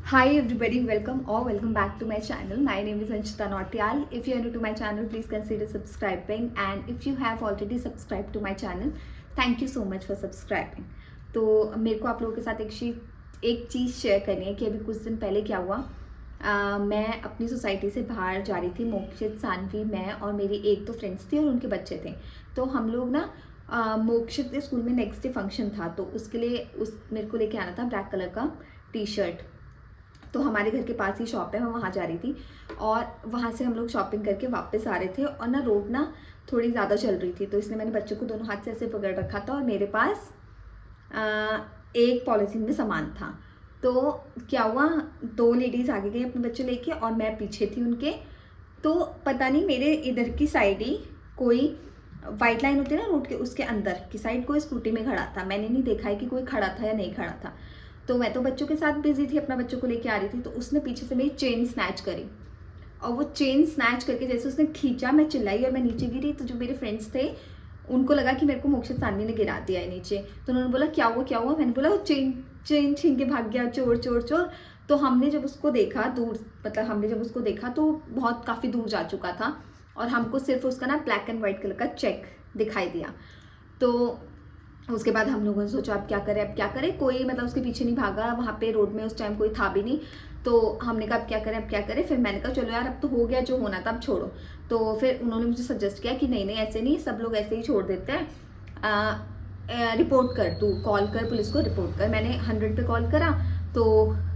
Hi everybody, welcome back to my channel. My name is Anshita Nautiyal. If you are new to my channel, please consider subscribing, and if you have already subscribed to my channel, thank you so much for subscribing. तो मेरे को आप लोगों के साथ एक चीज़ share करनी है कि अभी कुछ दिन पहले क्या हुआ। मैं अपनी सोसाइटी से बाहर जा रही थी। मोक्षित, सानवी, मैं और मेरी एक दो फ्रेंड्स थी और उनके बच्चे थे। तो हम लोग ना मोक्षित के स्कूल में नेक्स्ट डे फंक्शन था, तो उसके लिए मेरे को लेके आना था ब्लैक कलर का टी शर्ट। तो हमारे घर के पास ही शॉप है, मैं वहाँ जा रही थी और वहाँ से हम लोग शॉपिंग करके वापस आ रहे थे और ना रोड ना थोड़ी ज़्यादा चल रही थी, तो इसलिए मैंने बच्चों को दोनों हाथ से ऐसे पकड़ रखा था और मेरे पास एक पॉलीथीन में सामान था। तो क्या हुआ, दो लेडीज़ आगे गई अपने बच्चे लेके और मैं पीछे थी उनके। तो पता नहीं मेरे इधर की साइड ही कोई वाइट लाइन होती है ना रोड के, उसके अंदर की साइड कोई स्कूटी में खड़ा था। मैंने नहीं देखा है कि कोई खड़ा था या नहीं खड़ा था। तो मैं तो बच्चों के साथ बिजी थी, अपना बच्चों को लेके आ रही थी। तो उसने पीछे से मेरी चेन स्नैच करी और वो चेन स्नैच करके जैसे उसने खींचा, मैं चिल्लाई और मैं नीचे गिरी। तो जो मेरे फ्रेंड्स थे उनको लगा कि मेरे को मोक्षित सानवी ने गिरा दिया है नीचे। तो उन्होंने बोला क्या हुआ क्या हुआ। मैंने बोला वो चेन चेन छीन के भाग गया, चोर चोर चोर। तो हमने जब उसको देखा दूर, मतलब हमने जब उसको देखा तो बहुत काफ़ी दूर जा चुका था और हमको सिर्फ उसका ना ब्लैक एंड वाइट कलर का चेक दिखाई दिया। तो उसके बाद हम लोगों ने सोचा अब क्या करें अब क्या करें। कोई मतलब उसके पीछे नहीं भागा, वहाँ पे रोड में उस टाइम कोई था भी नहीं। तो हमने कहा अब क्या करें अब क्या करें। फिर मैंने कहा चलो यार अब तो हो गया जो होना था, अब छोड़ो। तो फिर उन्होंने मुझे सजेस्ट किया कि नहीं नहीं ऐसे नहीं, सब लोग ऐसे ही छोड़ देते हैं, रिपोर्ट कर, तू कॉल कर पुलिस को, रिपोर्ट कर। मैंने 100 पे कॉल करा तो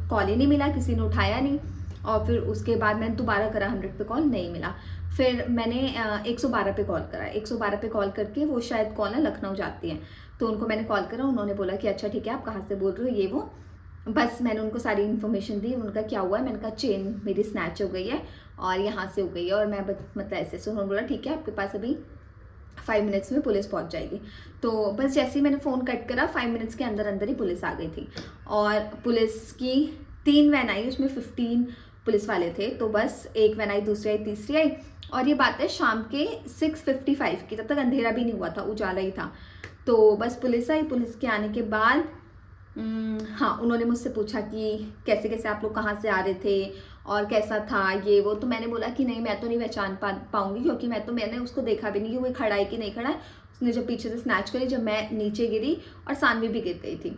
कॉल ही नहीं मिला, किसी ने उठाया नहीं। और फिर उसके बाद मैंने दोबारा करा 100 पे, कॉल नहीं मिला। फिर मैंने 112 पे कॉल करा। 112 पे कॉल करके, वो शायद कॉल ना लखनऊ जाती है, तो उनको मैंने कॉल करा। उन्होंने बोला कि अच्छा ठीक है, आप कहाँ से बोल रहे हो, ये वो। बस मैंने उनको सारी इन्फॉर्मेशन दी। उनका क्या हुआ है, मैंने कहा चेन मेरी स्नैच हो गई है और यहाँ से हो गई है और मैं मतलब ऐसे से। उन्होंने बोला ठीक है, आपके पास अभी 5 मिनट्स में पुलिस पहुंच जाएगी। तो बस जैसे ही मैंने फ़ोन कट करा, 5 मिनट्स के अंदर अंदर ही पुलिस आ गई थी। और पुलिस की 3 वैन आई, उसमें 15 पुलिस वाले थे। तो बस एक वैन आई, दूसरी आई, तीसरी आई। और ये बात है शाम के 6:55 की, तब तक अंधेरा भी नहीं हुआ था, उजाला ही था। तो बस पुलिस आई। पुलिस के आने के बाद हाँ, उन्होंने मुझसे पूछा कि कैसे कैसे आप लोग कहाँ से आ रहे थे और कैसा था ये वो। तो मैंने बोला कि नहीं मैं तो नहीं पहचान पाऊंगी, क्योंकि मैंने उसको देखा भी नहीं कि वो खड़ा है कि नहीं खड़ा है। उसने जब पीछे से स्नैच करी, जब मैं नीचे गिरी और सानवी भी गिर गई थी।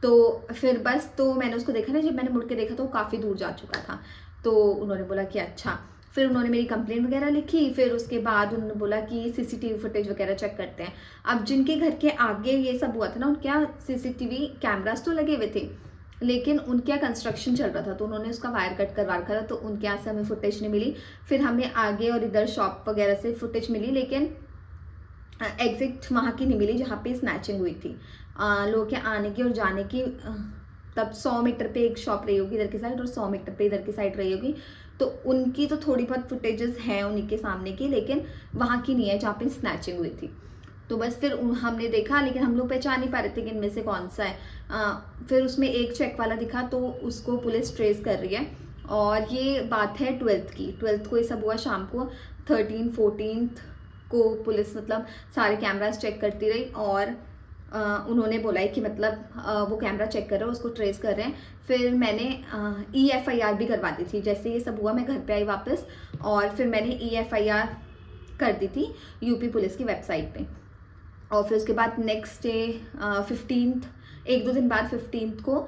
तो फिर बस तो मैंने उसको देखा ना, जब मैंने मुड़ के देखा तो वो काफ़ी दूर जा चुका था। तो उन्होंने बोला कि अच्छा। फिर उन्होंने मेरी कंप्लेंट वगैरह लिखी। फिर उसके बाद उन्होंने बोला कि सीसीटीवी फुटेज वगैरह चेक करते हैं। अब जिनके घर के आगे ये सब हुआ था ना, उनके यहाँ सीसीटीवी कैमरास तो लगे हुए थे, लेकिन उनके यहाँ कंस्ट्रक्शन चल रहा था, तो उन्होंने उसका वायर कट करवा रखा था, तो उनके यहाँ से हमें फुटेज नहीं मिली। फिर हमें आगे और इधर शॉप वगैरह से फुटेज मिली, लेकिन एग्जैक्ट वहाँ की नहीं मिली जहाँ पे स्नैचिंग हुई थी। लोगों के आने की और जाने की तब 100 मीटर पे एक शॉप रही होगी इधर की साइड और 100 मीटर पे इधर की साइड रही होगी। तो उनकी तो थोड़ी बहुत फुटेजेस हैं उन्हीं के सामने की, लेकिन वहाँ की नहीं है जहाँ पे स्नैचिंग हुई थी। तो बस फिर हमने देखा, लेकिन हम लोग पहचान नहीं पा रहे थे कि इनमें से कौन सा है। फिर उसमें एक चेक वाला दिखा, तो उसको पुलिस ट्रेस कर रही है। और ये बात है 12th की। 12th को ये सब हुआ शाम को। 13, 14 को पुलिस मतलब सारे कैमरास चेक करती रही और उन्होंने बोला है कि मतलब वो कैमरा चेक कर रहे हैं, उसको ट्रेस कर रहे हैं। फिर मैंने EFIR भी करवा दी थी। जैसे ये सब हुआ मैं घर पे आई वापस और फिर मैंने EFIR कर दी थी यूपी पुलिस की वेबसाइट पे। और फिर उसके बाद नेक्स्ट डे 15th, एक दो दिन बाद 15th को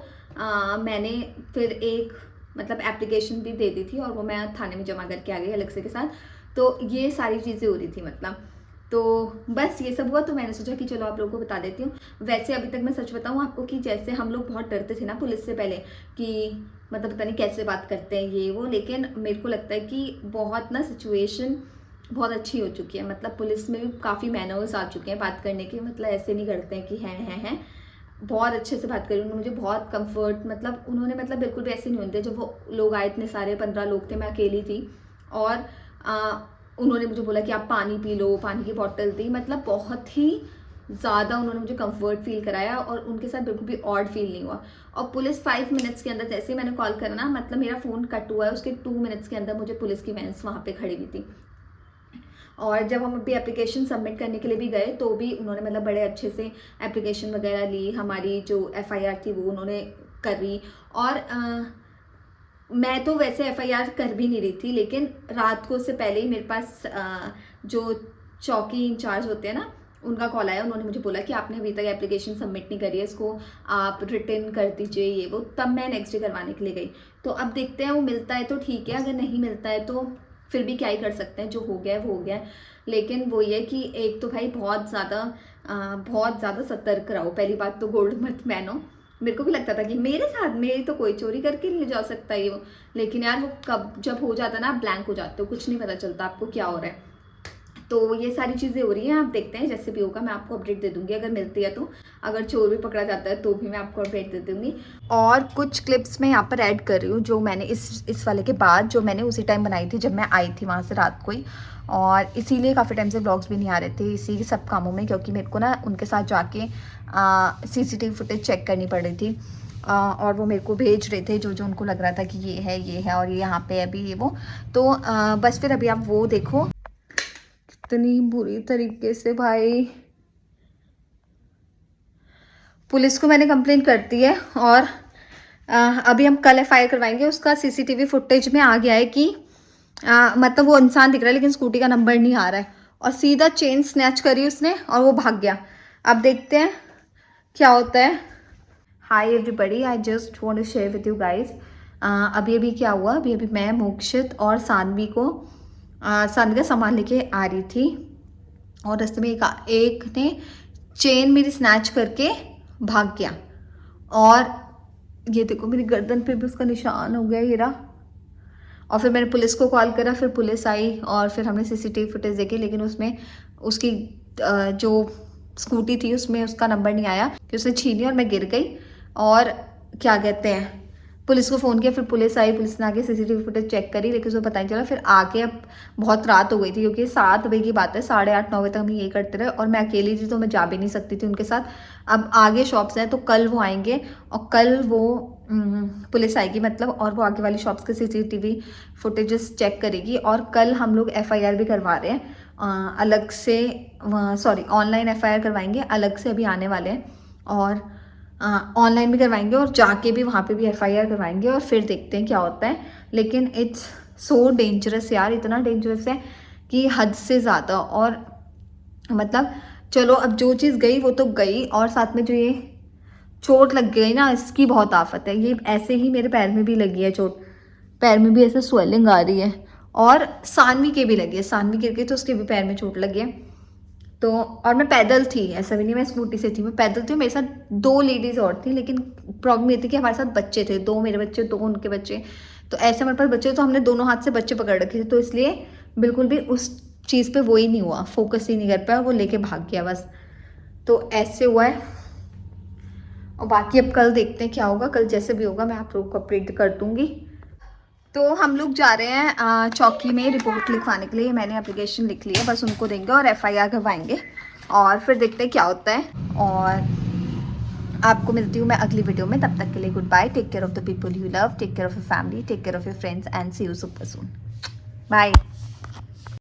मैंने फिर एक मतलब एप्लीकेशन भी दे दी थी और वो मैं थाने में जमा करके आ गई अलग के साथ। तो ये सारी चीज़ें हो रही थी मतलब। तो बस ये सब हुआ, तो मैंने सोचा कि चलो आप लोगों को बता देती हूँ। वैसे अभी तक मैं सच बताऊँ आपको कि जैसे हम लोग बहुत डरते थे ना पुलिस से पहले कि मतलब पता नहीं कैसे बात करते हैं ये वो, लेकिन मेरे को लगता है कि बहुत ना सिचुएशन बहुत अच्छी हो चुकी है। मतलब पुलिस में भी काफ़ी मैनर्स आ चुके हैं बात करने के, मतलब ऐसे नहीं करते हैं कि हैं। बहुत अच्छे से बात करी उन्होंने, मुझे बहुत कंफर्ट, मतलब उन्होंने मतलब बिल्कुल भी ऐसे नहीं होते। जब वो लोग आए इतने सारे 15 लोग थे, मैं अकेली थी और उन्होंने मुझे बोला कि आप पानी पी लो, पानी की बॉटल दी। मतलब बहुत ही ज़्यादा उन्होंने मुझे कंफर्ट फील कराया और उनके साथ बिल्कुल भी ऑड फील नहीं हुआ। और पुलिस 5 मिनट्स के अंदर, जैसे ही मैंने कॉल करा ना, मतलब मेरा फ़ोन कट हुआ है उसके 2 मिनट्स के अंदर मुझे पुलिस की वैन्स वहाँ पे खड़ी हुई थी। और जब हम अभी एप्लीकेशन सबमिट करने के लिए भी गए तो भी उन्होंने मतलब बड़े अच्छे से एप्लीकेशन वगैरह ली, हमारी जो FIR थी वो उन्होंने करी। और मैं तो वैसे एफआईआर कर भी नहीं रही थी, लेकिन रात को उससे पहले ही मेरे पास जो चौकी इंचार्ज होते हैं ना, उनका कॉल आया। उन्होंने मुझे बोला कि आपने अभी तक एप्लीकेशन सबमिट नहीं करी है, इसको आप रिटर्न कर दीजिए ये वो। तब मैं नेक्स्ट डे करवाने के लिए गई। तो अब देखते हैं, वो मिलता है तो ठीक है, अगर नहीं मिलता है तो फिर भी क्या ही कर सकते हैं, जो हो गया है वो हो गया है। लेकिन वो ये कि एक तो भाई बहुत ज़्यादा सतर्क रहो। पहली बात तो गोल्ड मत पहनो। मेरे को भी लगता था कि मेरे साथ, मेरी तो कोई चोरी करके नहीं ले जा सकता ये वो, लेकिन यार वो कब जब हो जाता ना, आप ब्लैंक हो जाते हो, कुछ नहीं पता चलता आपको क्या हो रहा है। तो ये सारी चीज़ें हो रही हैं, आप देखते हैं जैसे भी होगा मैं आपको अपडेट दे दूंगी, अगर मिलती है तो। अगर चोर भी पकड़ा जाता है तो भी मैं आपको अपडेट दे दूंगी। और कुछ क्लिप्स मैं यहाँ पर ऐड कर रही हूँ जो मैंने इस वाले के बाद जो मैंने उसी टाइम बनाई थी जब मैं आई थी वहाँ से रात को ही। और इसीलिए काफ़ी टाइम से व्लॉग्स भी नहीं आ रहे थे इसी सब कामों में, क्योंकि मेरे को ना उनके साथ जाके CCTV फुटेज चेक करनी पड़ रही थी। और वो मेरे को भेज रहे थे जो जो उनको लग रहा था कि ये है और ये यहाँ पे अभी ये वो। तो बस फिर अभी आप वो देखो कितनी बुरी तरीके से भाई। पुलिस को मैंने कंप्लेंट कर दी है और अभी हम कल FIR करवाएंगे। उसका CCTV फुटेज में आ गया है कि मतलब वो इंसान दिख रहा है लेकिन स्कूटी का नंबर नहीं आ रहा है, और सीधा चेन स्नैच करी उसने और वो भाग गया। अब देखते हैं क्या होता है। Hi everybody, I just want to share with you guys. अभी क्या हुआ, अभी मैं मोक्षित और सानवी का सामान लेके आ रही थी, और रास्ते में एक ने चेन मेरी स्नैच करके भाग गया। और ये देखो मेरी गर्दन पे भी उसका निशान हो गया ये रहा। और फिर मैंने पुलिस को कॉल करा, फिर पुलिस आई और फिर हमने CCTV फुटेज देखे, लेकिन उसमें उसकी जो स्कूटी थी उसमें उसका नंबर नहीं आया कि उसने छीनी और मैं गिर गई। और क्या कहते हैं, पुलिस को फ़ोन किया, फिर पुलिस आई, पुलिस ने आके CCTV फुटेज चेक करी, लेकिन उसको पता नहीं चला। फिर आके अब बहुत रात हो गई थी, क्योंकि 7 बजे की बात है, 8:30-9 बजे तक हम ये करते रहे और मैं अकेली थी तो मैं जा भी नहीं सकती थी उनके साथ। अब आगे शॉप्स हैं तो कल वो आएंगे और कल वो पुलिस आएगी मतलब, और वो आगे वाली शॉप्स के CCTV फुटेजेस चेक करेगी। और कल हम लोग FIR भी करवा रहे हैं अलग से, सॉरी ऑनलाइन FIR करवाएंगे अलग से, अभी आने वाले हैं। और ऑनलाइन भी करवाएंगे और जाके भी वहाँ पे भी FIR करवाएंगे और फिर देखते हैं क्या होता है। लेकिन इट्स सो डेंजरस यार, इतना डेंजरस है कि हद से ज़्यादा। और मतलब चलो अब जो चीज़ गई वो तो गई, और साथ में जो ये चोट लग गई ना, इसकी बहुत आफत है। ये ऐसे ही मेरे पैर में भी लगी है चोट, पैर में भी ऐसे स्वेलिंग आ रही है। और सानवी के भी लगी है, सानवी गिर गई तो उसके भी पैर में चोट लगी है। तो और मैं पैदल थी, ऐसा भी नहीं मैं स्कूटी से थी, मैं पैदल थी। मेरे साथ 2 लेडीज़ और थी, लेकिन प्रॉब्लम ये थी कि हमारे साथ बच्चे थे, 2 मेरे बच्चे 2 उनके बच्चे। तो ऐसे हमारे पास बच्चे, तो हमने दोनों हाथ से बच्चे पकड़ रखे थे, तो इसलिए बिल्कुल भी उस चीज़ पे वो ही नहीं हुआ, फोकस ही नहीं कर पाया, वो लेके भाग गया बस। तो ऐसे हुआ है। और बाकी अब कल देखते हैं क्या होगा, कल जैसे भी होगा मैं आप लोगों को अपडेट कर दूँगी। तो हम लोग जा रहे हैं चौकी में रिपोर्ट लिखवाने के लिए। मैंने एप्लीकेशन लिख ली है, बस उनको देंगे और FIR करवाएंगे और फिर देखते हैं क्या होता है। और आपको मिलती हूँ मैं अगली वीडियो में, तब तक के लिए goodbye. Take care of the people you love, take care of your family, take care of your friends and see you super soon. Bye.